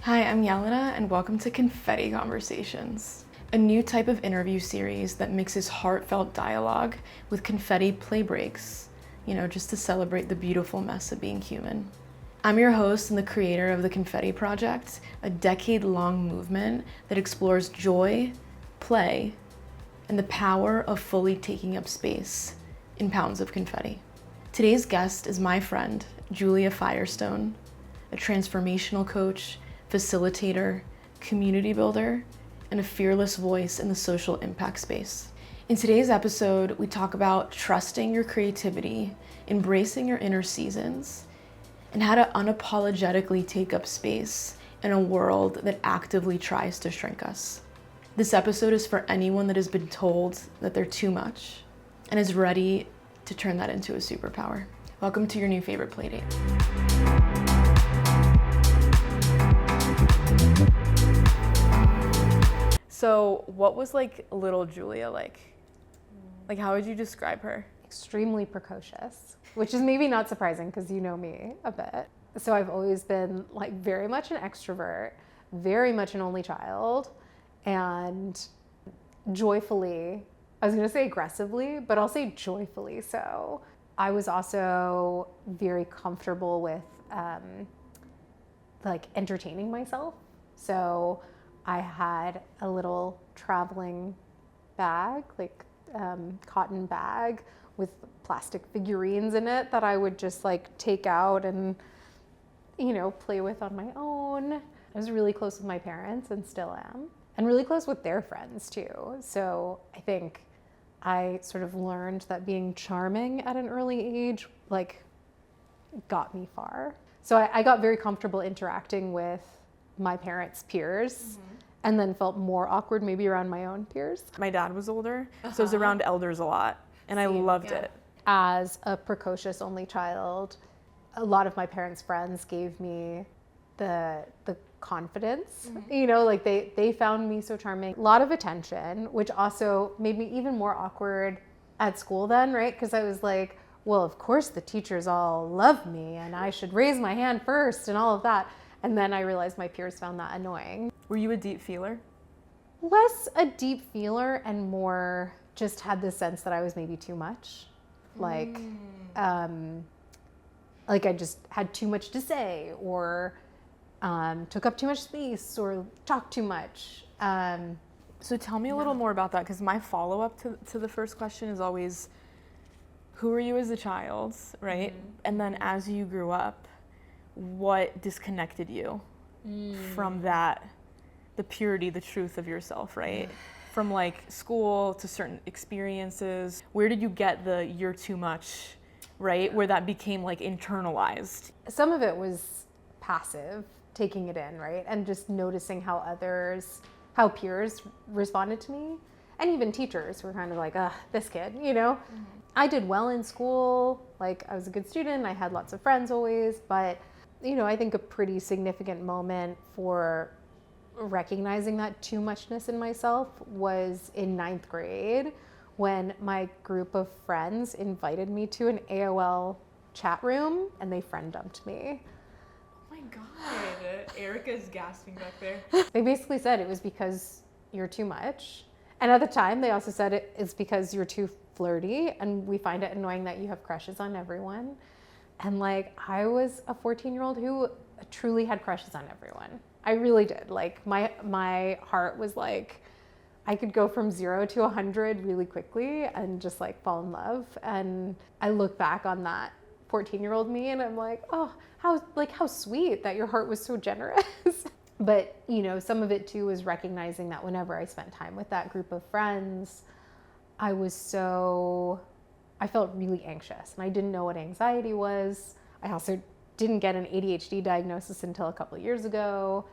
Hi, I'm Yelena, and welcome to Confetti Conversations, a new type of interview series that mixes heartfelt dialogue with confetti play breaks, just to celebrate the beautiful mess of being human. I'm your host and the creator of the Confetti Project, a decade-long movement that explores joy, play, and the power of fully taking up space in pounds of confetti. Today's guest is my friend, Julia Firestone, a transformational coach, facilitator, community builder, and a fearless voice in the social impact space. In today's episode, we talk about trusting your creativity, embracing your inner seasons, and how to unapologetically take up space in a world that actively tries to shrink us. This episode is for anyone that has been told that they're too much and is ready to turn that into a superpower. Welcome to your new favorite playdate. So what was little Julia like? How would you describe her? Extremely precocious, which is maybe not surprising because you know me a bit. So I've always been very much an extrovert, very much an only child, and joyfully, I was gonna say aggressively, but I'll say joyfully so. I was also very comfortable with entertaining myself. So I had a little traveling bag, cotton bag with plastic figurines in it that I would just take out and, play with on my own. I was really close with my parents and still am, and really close with their friends too. So I think I sort of learned that being charming at an early age, got me far. So I got very comfortable interacting with my parents' peers, and then felt more awkward maybe around my own peers. My dad was older, so I was around elders a lot, and I loved it. As a precocious only child, a lot of my parents' friends gave me the confidence. They found me so charming. A lot of attention, which also made me even more awkward at school then, right? Because I was like, well, of course the teachers all love me and I should raise my hand first and all of that. And then I realized my peers found that annoying. Were you a deep feeler? Less a deep feeler and more just had this sense that I was maybe too much. I just had too much to say, or took up too much space, or talked too much. So tell me a little more about that, because my follow-up to the first question is always, who were you as a child, right? And then as you grew up, what disconnected you from that, the purity, the truth of yourself, right? From school to certain experiences. Where did you get the you're too much, right? Where that became internalized? Some of it was passive, taking it in, right? And just noticing how peers responded to me. And even teachers were kind of this kid, I did well in school. I was a good student. I had lots of friends always, but I think a pretty significant moment for recognizing that too muchness in myself was in 9th grade when my group of friends invited me to an AOL chat room and they friend dumped me. Oh my God, Erica's gasping back there. They basically said it was because you're too much. And at the time they also said it's because you're too flirty and we find it annoying that you have crushes on everyone. And I was a 14-year-old who truly had crushes on everyone. I really did. My heart was I could go from 0 to 100 really quickly and just fall in love. And I look back on that 14-year-old me and I'm oh, how sweet that your heart was so generous. But, some of it too was recognizing that whenever I spent time with that group of friends, I felt really anxious and I didn't know what anxiety was. I also didn't get an ADHD diagnosis until a couple of years ago.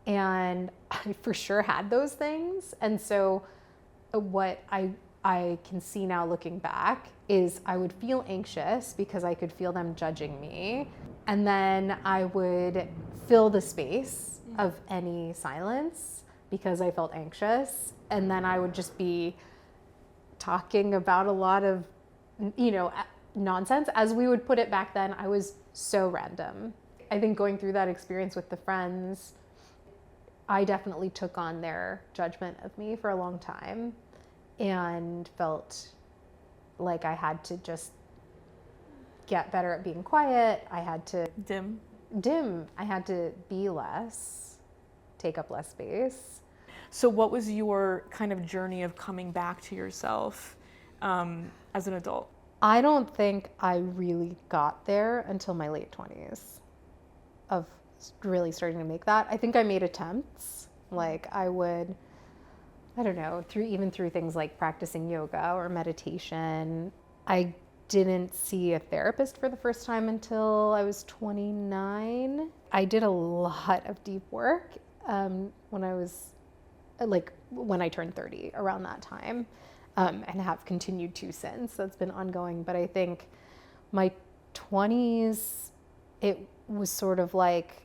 And I for sure had those things. And so what I can see now looking back is I would feel anxious because I could feel them judging me. And then I would fill the space of any silence because I felt anxious. And then I would just be talking about a lot of, nonsense. As we would put it back then, I was so random. I think going through that experience with the friends I definitely took on their judgment of me for a long time and felt like I had to just get better at being quiet. I had to Dim. I had to be less, take up less space. So what was your kind of journey of coming back to yourself as an adult? I don't think I really got there until my late 20s of really starting to make that. I think I made attempts. Like I would, I don't know, through things like practicing yoga or meditation. I didn't see a therapist for the first time until I was 29. I did a lot of deep work when I turned 30, around that time, and have continued to since. That's been ongoing. But I think my 20s, it was sort of like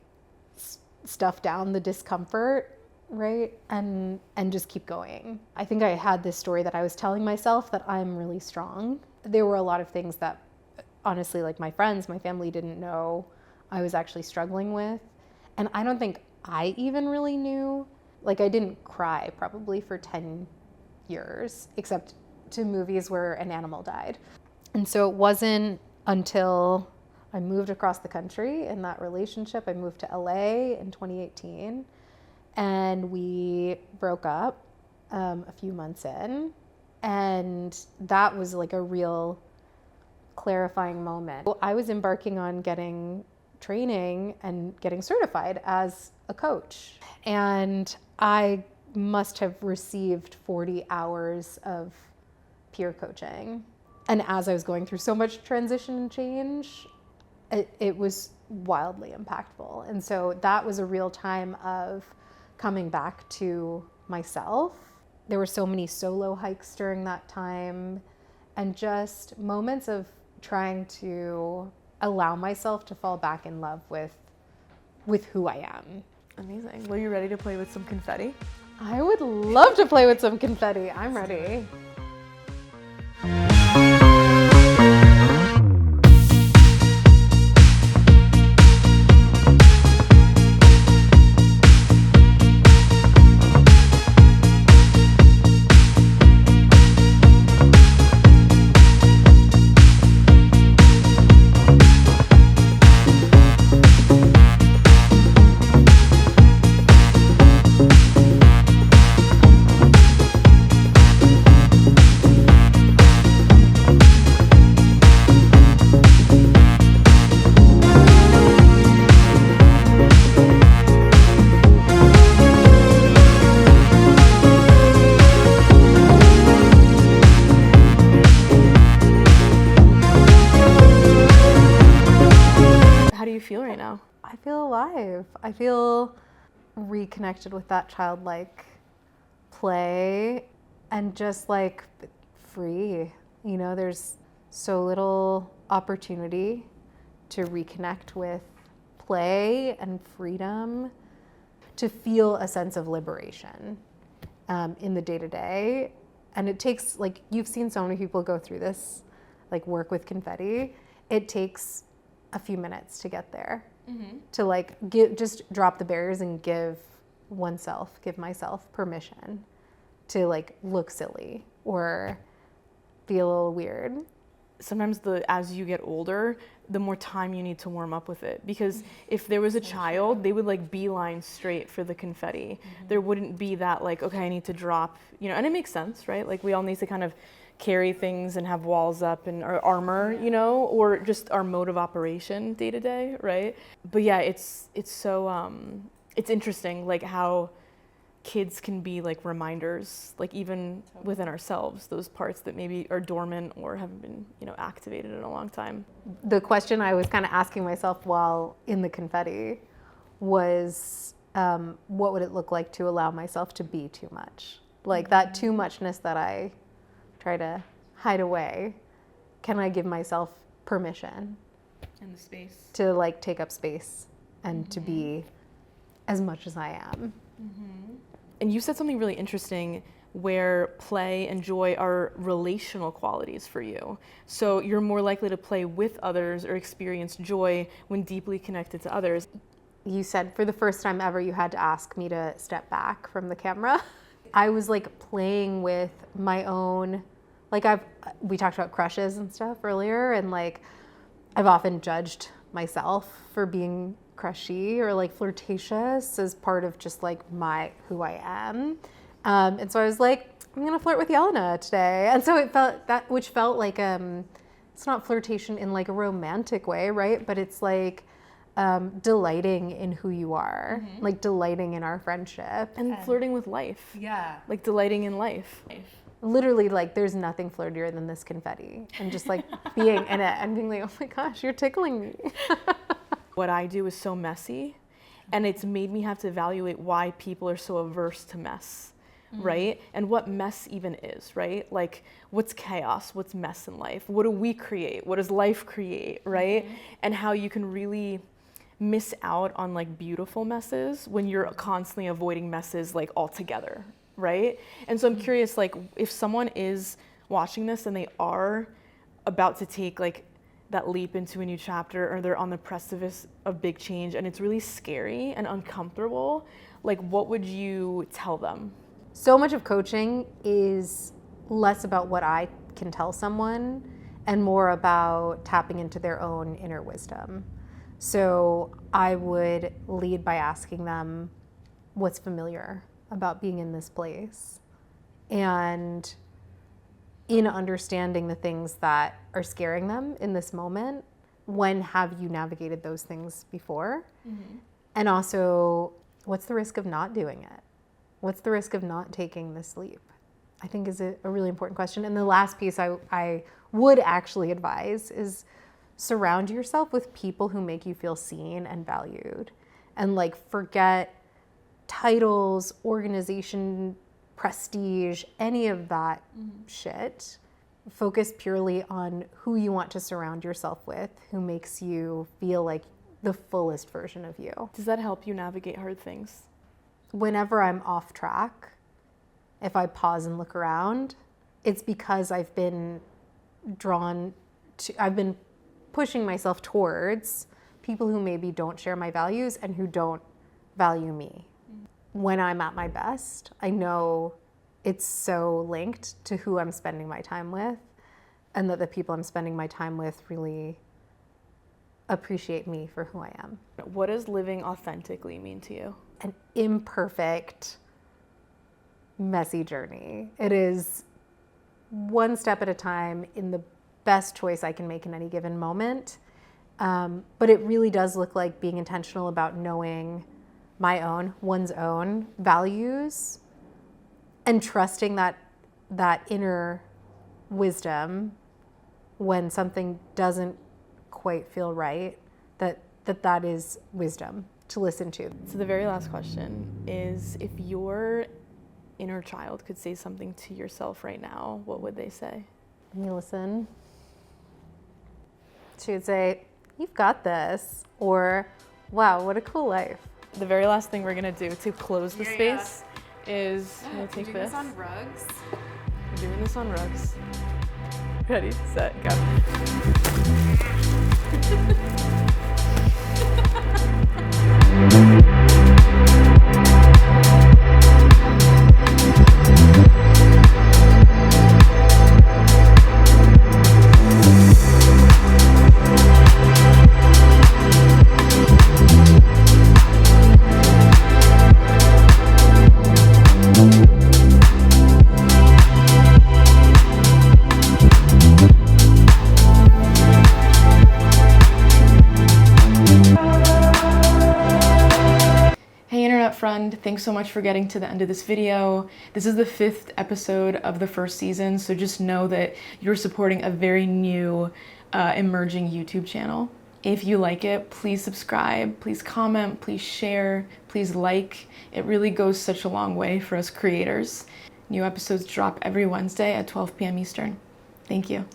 stuff down the discomfort, right? And just keep going. I think I had this story that I was telling myself that I'm really strong. There were a lot of things that honestly, like my friends, my family didn't know I was actually struggling with. And I don't think I even really knew. Like I didn't cry probably for 10 years, except to movies where an animal died. And so it wasn't until I moved across the country in that relationship. I moved to LA in 2018 and we broke up a few months in. And that was like a real clarifying moment. I was embarking on getting training and getting certified as a coach. And I must have received 40 hours of peer coaching. And as I was going through so much transition and change, it was wildly impactful. And so that was a real time of coming back to myself. There were so many solo hikes during that time and just moments of trying to allow myself to fall back in love with who I am. Amazing. Well, you ready to play with some confetti? I would love to play with some confetti. I'm ready. Feel right now? I feel alive. I feel reconnected with that childlike play and just like free. You know, there's so little opportunity to reconnect with play and freedom, to feel a sense of liberation in the day-to-day. And it takes, like, you've seen so many people go through this, like work with confetti. It takes a few minutes to get there, to like just drop the barriers and give myself permission to like look silly or feel a little weird. Sometimes as you get older, the more time you need to warm up with it. Because if there was a child, they would like beeline straight for the confetti. There wouldn't be that like, okay, I need to drop, and it makes sense, right? Like we all need to kind of carry things and have walls up and our armor, or just our mode of operation day to day, right? But yeah, it's so, it's interesting like how kids can be like reminders, like even within ourselves, those parts that maybe are dormant or haven't been, activated in a long time. The question I was kind of asking myself while in the confetti was, what would it look like to allow myself to be too much? Like that too muchness that I try to hide away. Can I give myself permission? And the space. To like take up space and to be as much as I am. And you said something really interesting where play and joy are relational qualities for you. So you're more likely to play with others or experience joy when deeply connected to others. you said for the first time ever, you had to ask me to step back from the camera. I was like playing with my own, like we talked about crushes and stuff earlier, and like I've often judged myself for being crushy or like flirtatious as part of just like who I am. And so I was like, I'm gonna flirt with Jelena today. And so it felt that, which felt like, it's not flirtation in like a romantic way, right? But it's like delighting in who you are, like delighting in our friendship. And flirting with life. Yeah. Like delighting in life. Literally, like there's nothing flirtier than this confetti and just like being in it and being like, oh my gosh, you're tickling me. What I do is so messy, and it's made me have to evaluate why people are so averse to mess, right? And what mess even is, right? Like, what's chaos? What's mess in life? What do we create? What does life create, right? And how you can really miss out on like beautiful messes when you're constantly avoiding messes like altogether, right? And so I'm curious, like, if someone is watching this and they are about to take like that leap into a new chapter, or they're on the precipice of big change and it's really scary and uncomfortable, like what would you tell them? So much of coaching is less about what I can tell someone and more about tapping into their own inner wisdom. So I would lead by asking them what's familiar about being in this place, and in understanding the things that are scaring them in this moment, when have you navigated those things before? And also, what's the risk of not doing it? What's the risk of not taking this leap? I think is a really important question. And the last piece I would actually advise is surround yourself with people who make you feel seen and valued. And like forget titles, organization, prestige, any of that shit. Focus purely on who you want to surround yourself with, who makes you feel like the fullest version of you. Does that help you navigate hard things? Whenever I'm off track, if I pause and look around, it's because I've been pushing myself towards people who maybe don't share my values and who don't value me. When I'm at my best, I know it's so linked to who I'm spending my time with, and that the people I'm spending my time with really appreciate me for who I am. What does living authentically mean to you? An imperfect, messy journey. It is one step at a time in the best choice I can make in any given moment. But it really does look like being intentional about knowing one's own values, and trusting that inner wisdom when something doesn't quite feel right, that is wisdom to listen to. So the very last question is, if your inner child could say something to yourself right now, what would they say? Can you listen? She would say, "You've got this," or "Wow, what a cool life." The very last thing we're gonna do to close the Here you space is we'll take doing this. this on rugs. We're doing this on rugs. Ready, set, go. Friend, thanks so much for getting to the end of this video. This is the 5th episode of the 1st season, so just know that you're supporting a very new emerging YouTube channel. If you like it, please subscribe, please comment, please share, please like. It really goes such a long way for us creators. New episodes drop every Wednesday at 12 p.m. Eastern. Thank you.